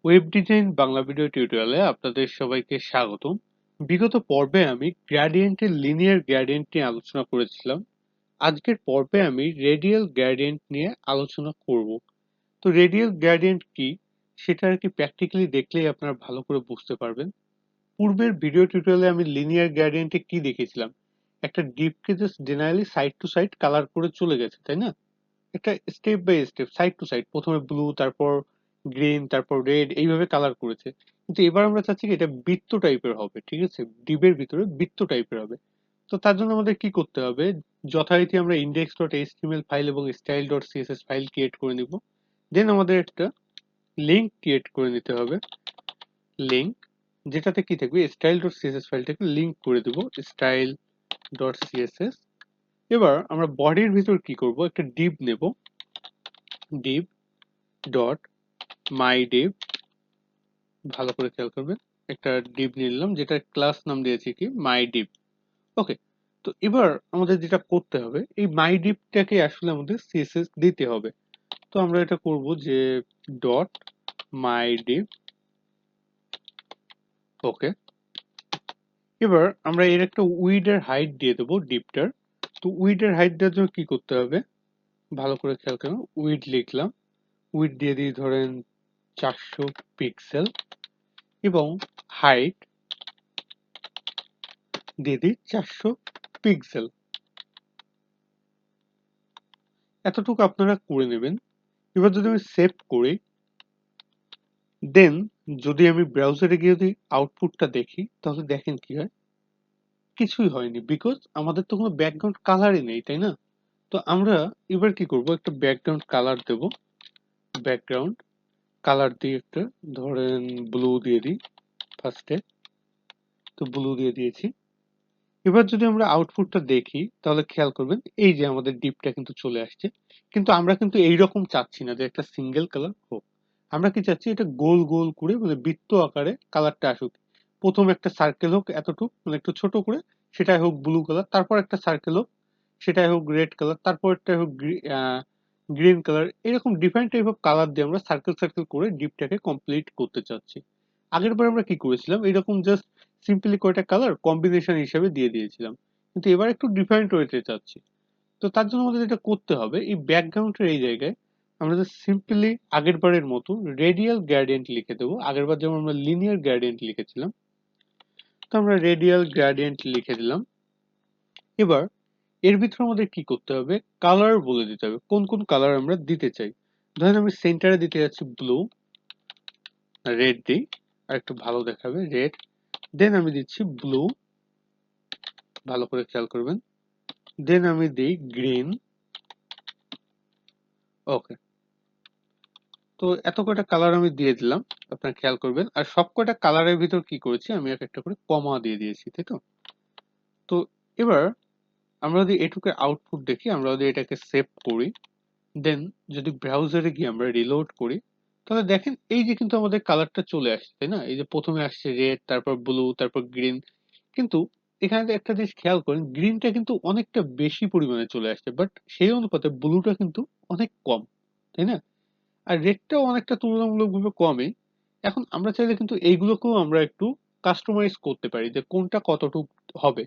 Web design Bangla video টিউটোরিয়ালে আপনাদের সবাইকে স্বাগতম। বিগত পর্বে আমি গ্রেডিয়েন্টের লিনিয়ার গ্রেডিয়েন্ট নিয়ে আলোচনা করেছিলাম। আজকের পর্বে আমি রেডিয়াল গ্রেডিয়েন্ট নিয়ে আলোচনা করব। তো রেডিয়াল গ্রেডিয়েন্ট কি সেটা আর কি প্র্যাকটিক্যালি দেখলেই আপনারা ভালো করে বুঝতে পারবেন। পূর্বের ভিডিও টিউটোরিয়ালে আমি লিনিয়ার গ্রেডিয়েন্টে কি দেখেছিলাম, একটা ডিপকে just generally side to side colour করে চলে গেছে, তাই না? একটা step by step, side to side, প্রথমে ব্লু, তারপর গ্রিন, তারপর রেড, এইভাবে কালার করেছে। কিন্তু এবার আমরা চাচ্ছি কি এটা বৃত্ত টাইপের হবে, ঠিক আছে? ডিবের ভিতরে বৃত্ত টাইপের হবে। তো তার জন্য আমাদের কি করতে হবে, যথারীতি আমরা ইন্ডেক্স ডট এইচটিএমএল ফাইল এবং style dot CSS file create করে নিব। দেন আমাদের একটা লিঙ্ক ক্রিয়েট করে নিতে হবে, লিঙ্ক, যেটাতে কি থাকবে, স্টাইল ডট সিএসএস ফাইলটাকে লিঙ্ক করে দেব স্টাইল ডট সিএসএস। এবার আমরা বডির ভিতর কি করব, একটা ডিভ নেব, ডিভ ডট মাই ডিভ, ভালো করে খেয়াল করবেন, একটা ডিভ নিয়ে নিলাম যেটা ক্লাস নাম দিয়েছি কি মাই ডিভ। ওকে, তো এবার আমাদের যেটা করতে হবে, এই মাই ডিভটাকে আসলে আমাদের সিএসএস দিতে হবে। তো আমরা এটা করব যে ডট মাই ডিভ। ওকে, এবার আমরা এর একটা উইডের হাইট দিয়ে দেবো ডিভটার। তো উইডের হাইট দেওয়ার জন্য কি করতে হবে, ভালো করে খেয়াল করুন, উইড লিখলাম, উইড দিয়ে দিই ধরেন 400 পিক্সেল এবং হাইট দিয়ে দিই 400 পিক্সেল। এতটুকু আপনারা করে নেবেন। এবার যদি আমি সেভ করি, দেন যদি আমি ব্রাউজারে গিয়ে যদি আউটপুটটা দেখি, তাহলে দেখেন কি হয়, কিছুই হয়নি, বিকজ আমাদের তো কোনো ব্যাকগ্রাউন্ড কালারই নেই, তাই না? তো আমরা এবার কি করব, একটা ব্যাকগ্রাউন্ড কালার দেব, ব্যাকগ্রাউন্ড কালার দিয়ে একটা ধরেন ব্লু দিয়ে দিই ফার্স্টে। তো ব্লু দিয়ে দিয়েছি। এবার যদি আমরা আউটপুটটা দেখি, তাহলে খেয়াল করবেন এই যে আমাদের ডিপটা কিন্তু চলে আসছে। কিন্তু আমরা কিন্তু এইরকম চাচ্ছি না যে একটা সিঙ্গেল কালার হোক। আমরা কি চাচ্ছি, এটা গোল গোল করে মানে বৃত্ত আকারে কালারটা আসুক। প্রথম একটা সার্কেল হোক এতটুক, মানে একটু ছোট করে, সেটাই হোক ব্লু কালার, তারপর একটা সার্কেল হোক, সেটাই হোক রেড কালার, তারপর একটা হোক গ্রিন কালার। এরকম ডিফারেন্ট টাইপ অফ কালার দিয়ে আমরা সার্কেল সার্কেল করে ডিপটাকে কমপ্লিট করতে চাচ্ছি। আগের বার আমরা কি করেছিলাম, এরকম জাস্ট সিম্পলি কয়টা কালার কম্বিনেশন হিসেবে দিয়ে দিয়েছিলাম। কিন্তু এবার একটু ডিফারেন্ট ওয়েতে চাচ্ছি। তো তার জন্য আমাদের যেটা করতে হবে, এই ব্যাকগ্রাউন্ডের এই জায়গায় আমরা সিম্পলি আগের বারের মতো রেডিয়াল গ্রেডিয়েন্ট লিখে দেবো। আগের বার যেমন আমরা লিনিয়ার গ্রেডিয়েন্ট লিখেছিলাম, তো আমরা রেডিয়াল গ্রেডিয়েন্ট লিখে দিলাম। এবার এর ভিতরে আমাদের কি করতে হবে, কালার বলে দিতে হবে, কোন কোন কালার আমরা দিতে চাই। ধরেন আমি সেন্টারে দিতে যাচ্ছি ব্লু, রেড দিই, আর একটু ভালো দেখাবে রেড। দেন আমি দিচ্ছি ব্লু, ভালো করে খেয়াল করবেন। দেন আমি দিই গ্রিন। ওকে, তো এত কয়টা কালার আমি দিয়ে দিলাম, আপনারা খেয়াল করবেন। আর সব কয়টা কালারের ভিতর কি করেছি, আমি এক একটা করে কমা দিয়ে দিয়েছি, তাই তো? তো এবার আমরা যদি এটুকু আউটপুট দেখি, আমরা যদি এটাকে সেভ করি, দেন যদি ব্রাউজারে গিয়ে আমরা রিলোড করি, তাহলে দেখেন এই যে কিন্তু আমাদের কালারটা চলে আসছে, তাই না? এই যে প্রথমে আসছে রেড, তারপর ব্লু, তারপর গ্রিন। কিন্তু এখানে একটা জিনিস খেয়াল করেন, গ্রিনটা কিন্তু অনেকটা বেশি পরিমাণে চলে আসছে, বাট সেই অনুপাতে ব্লুটা কিন্তু অনেক কম, তাই না? আর রেটটাও অনেকটা তুলনামূলকভাবে কমই। এখন আমরা চাইলে কিন্তু এইগুলোকেও আমরা একটু কাস্টমাইজ করতে পারি যে কোনটা কতটুকু হবে।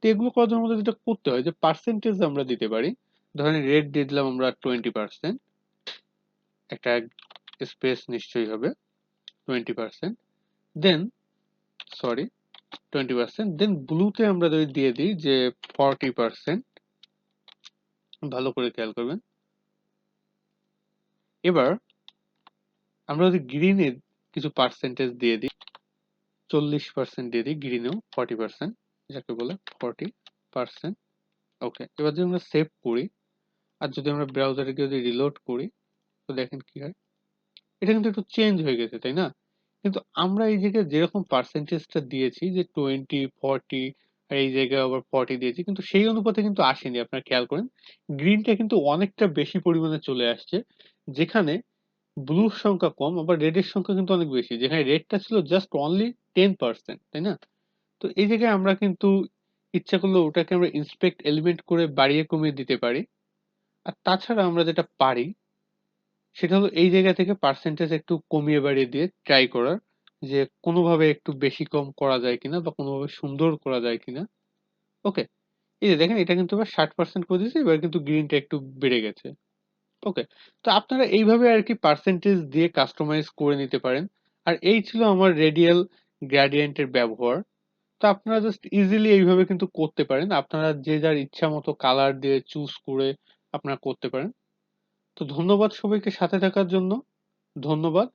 তো এগুলো করার জন্য আমাদের যেটা করতে হয়, যে পার্সেন্টেজ আমরা দিতে পারি। ধরেন রেট দিয়ে দিলাম আমরা 20%, একটা স্পেস নিশ্চয়ই হবে 20%। দেন সরি 20%, দেন ব্লুতে আমরা যদি দিয়ে দিই যে 40%, ভালো করে খেয়াল করবেন। এবার আমরা যদি গ্রিনের কিছু পার্সেন্টেজ দিয়ে দিই, 40% দিয়ে দিই গ্রিনেও, 40%, যাকে বলে 40%। ওকে, এবার যদি আমরা সেভ করি, আর যদি আমরা ব্রাউজারে গিয়ে যদি রিলোড করি, তো দেখেন কি হয়, এটা কিন্তু একটু চেঞ্জ হয়ে গেছে, তাই না? কিন্তু আমরা এই জায়গায় যেরকম পার্সেন্টেজটা দিয়েছি যে 20, 40, আর এই জায়গায় আবার 40 দিয়েছি, কিন্তু সেই অনুপাতে কিন্তু আসেনি। আপনারা খেয়াল করেন, গ্রিনটা কিন্তু অনেকটা বেশি পরিমাণে চলে আসছে, যেখানে ব্লুর সংখ্যা কম, আবার রেডের সংখ্যা কিন্তু অনেক বেশি, যেখানে রেডটা ছিল জাস্ট অনলি 10%, তাই না? তো এই জায়গায় আমরা কিন্তু ইচ্ছা করলে ওটাকে আমরা ইন্সপেক্ট এলিমেন্ট করে বাড়িয়ে কমিয়ে দিতে পারি। আর তাছাড়া আমরা যেটা পারি, সেটা হলো এই জায়গা থেকে পার্সেন্টেজ একটু কমিয়ে বাড়িয়ে দিয়ে ট্রাই করার যে কোনোভাবে একটু বেশি কম করা যায় কিনা বা কোনোভাবে সুন্দর করা যায় কিনা। ওকে, এই যে দেখেন এটা কিন্তু এবার 60% করে দিয়েছি, এবার কিন্তু গ্রিনটা একটু বেড়ে গেছে। ওকে, তো আপনারা এইভাবে আর কি পার্সেন্টেজ দিয়ে কাস্টমাইজ করে নিতে পারেন। আর এই ছিল আমার রেডিয়াল গ্রেডিয়েন্টের ব্যবহার। তো আপনারা জাস্ট ইজিলি এইভাবে কিন্তু করতে পারেন, আপনারা যে যার ইচ্ছা মতো কালার দিয়ে চুজ করে আপনারা করতে পারেন। তো ধন্যবাদ সবাইকে সাথে থাকার জন্য। ধন্যবাদ।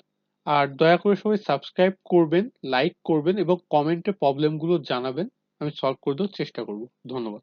আর দয়া করে সবাই সাবস্ক্রাইব করবেন, লাইক করবেন এবং কমেন্টে প্রবলেমগুলো জানাবেন। আমি সলভ করে দেওয়ার চেষ্টা করব। ধন্যবাদ।